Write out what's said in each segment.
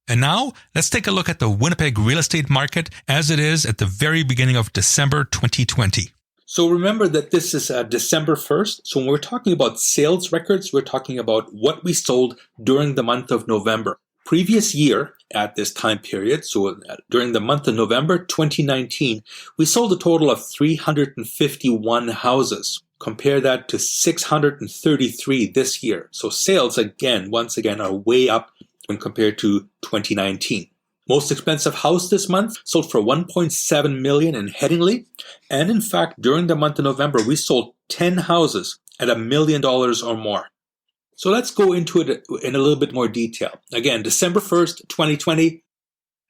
And now, let's take a look at the Winnipeg real estate market as it is at the very beginning of December 2020. So remember that this is December 1st. So when we're talking about sales records, we're talking about what we sold during the month of November. Previous year at this time period, so during the month of November 2019, we sold a total of 351 houses. Compare that to 633 this year. So sales, once again, are way up when compared to 2019. Most expensive house this month sold for $1.7 million in Headingley. And in fact, during the month of November, we sold 10 houses at $1 million or more. So let's go into it in a little bit more detail. Again, December 1st, 2020.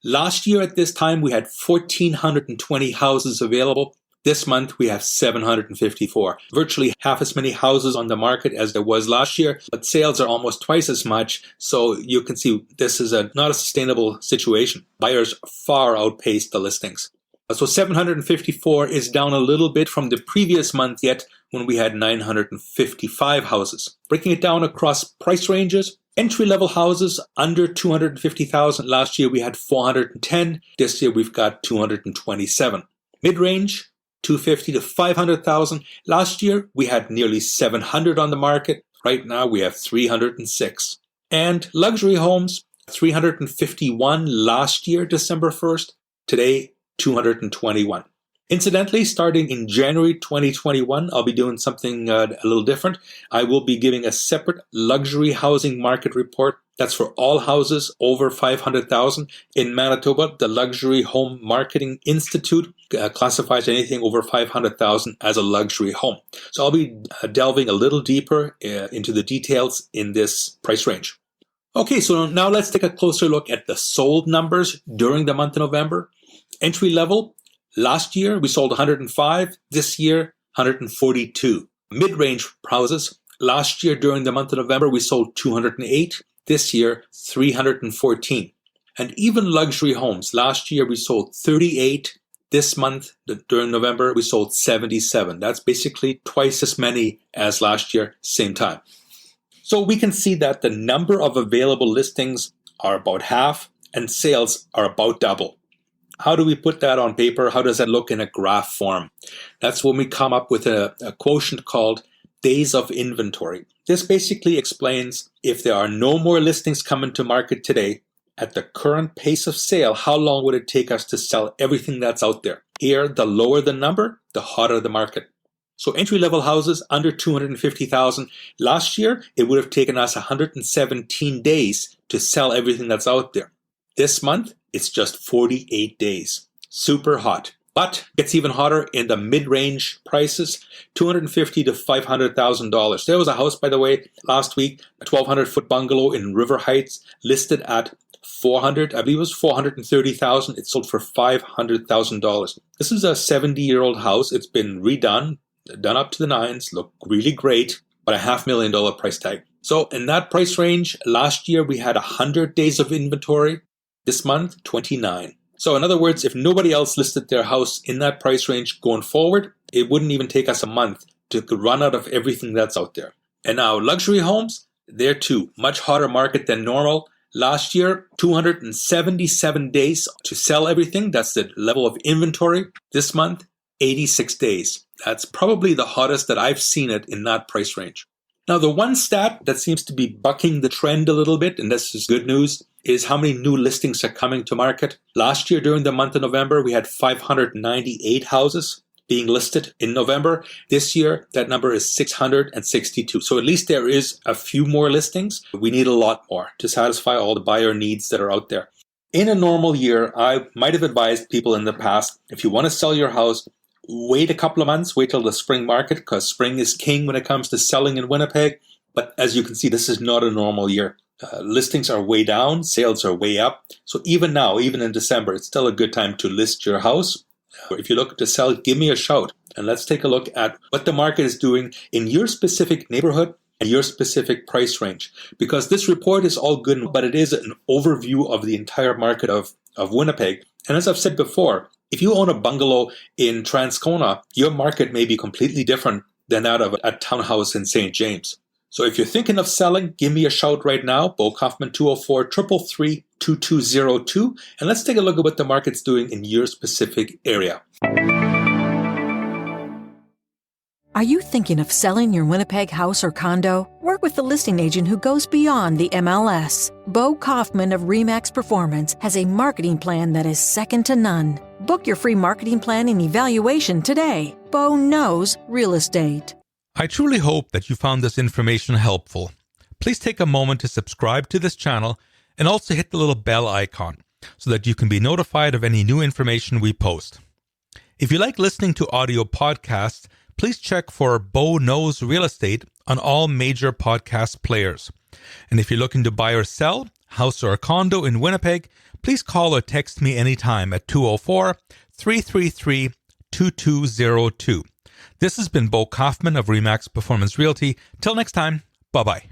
Last year at this time, we had 1,420 houses available. This month, we have 754. Virtually half as many houses on the market as there was last year, but sales are almost twice as much. So you can see this is not a sustainable situation. Buyers far outpace the listings. So 754 is down a little bit from the previous month yet when we had 955 houses. Breaking it down across price ranges, entry-level houses under $250,000. Last year we had 410. This year we've got 227. Mid-range, $250,000 to $500,000. Last year we had nearly 700 on the market. Right now we have 306. And luxury homes, 351 last year, December 1st. Today, 221. Incidentally, starting in January 2021, I'll be doing something a little different. I will be giving a separate luxury housing market report. That's for all houses over $500,000. In Manitoba, the Luxury Home Marketing Institute classifies anything over $500,000 as a luxury home. So I'll be delving a little deeper into the details in this price range. Okay, so now let's take a closer look at the sold numbers during the month of November. Entry level, last year we sold 105, this year 142. Mid-range houses, last year during the month of November we sold 208, this year 314. And even luxury homes, last year we sold 38, this month during November we sold 77. That's basically twice as many as last year, same time. So we can see that the number of available listings are about half and sales are about double. How do we put that on paper? How does that look in a graph form? That's when we come up with a quotient called days of inventory. This basically explains if there are no more listings coming to market today, at the current pace of sale, how long would it take us to sell everything that's out there? Here, the lower the number, the hotter the market. So entry-level houses under $250,000. Last year, it would have taken us 117 days to sell everything that's out there. This month, it's just 48 days. Super hot. But it gets even hotter in the mid-range prices, $250,000 to $500,000. There was a house, by the way, last week, a 1,200-foot bungalow in River Heights, listed at $430,000. It sold for $500,000. This is a 70-year-old house. It's been redone, done up to the nines, look really great, but a $500,000 price tag. So in that price range, last year we had 100 days of inventory. This month, 29. So in other words, if nobody else listed their house in that price range going forward, it wouldn't even take us a month to run out of everything that's out there. And now luxury homes, they're too much hotter market than normal. Last year, 277 days to sell everything. That's the level of inventory. This month, 86 days. That's probably the hottest that I've seen it in that price range. Now, the one stat that seems to be bucking the trend a little bit, and this is good news, is how many new listings are coming to market. Last year, during the month of November, we had 598 houses being listed in November. This year, that number is 662. So at least there is a few more listings. We need a lot more to satisfy all the buyer needs that are out there. In a normal year, I might have advised people in the past, if you want to sell your house, wait a couple of months, wait till the spring market, because spring is king when it comes to selling in Winnipeg. But as you can see, this is not a normal year. Listings are way down, sales are way up. So even now, even in December, it's still a good time to list your house. If you look to sell, give me a shout. And let's take a look at what the market is doing in your specific neighborhood and your specific price range. Because this report is all good, but it is an overview of the entire market of Winnipeg. And as I've said before, if you own a bungalow in Transcona, your market may be completely different than that of a townhouse in St. James. So if you're thinking of selling, give me a shout right now, Bo Kaufman, 204-333-2202, and let's take a look at what the market's doing in your specific area. Are you thinking of selling your Winnipeg house or condo? Work with the listing agent who goes beyond the MLS. Bo Kaufman of 𝗟𝗶𝘀𝗀 Performance has a marketing plan that is second to none. Book your free marketing plan and evaluation today. Bo knows real estate. I truly hope that you found this information helpful. Please take a moment to subscribe to this channel and also hit the little bell icon so that you can be notified of any new information we post. If you like listening to audio podcasts, please check for Bo Knows Real Estate on all major podcast players. And if you're looking to buy or sell, house or a condo in Winnipeg, please call or text me anytime at 204-333-2202. This has been Bo Kaufman of 𝗟𝗂𝘀𝗀 Performance Realty. Till next time, bye-bye.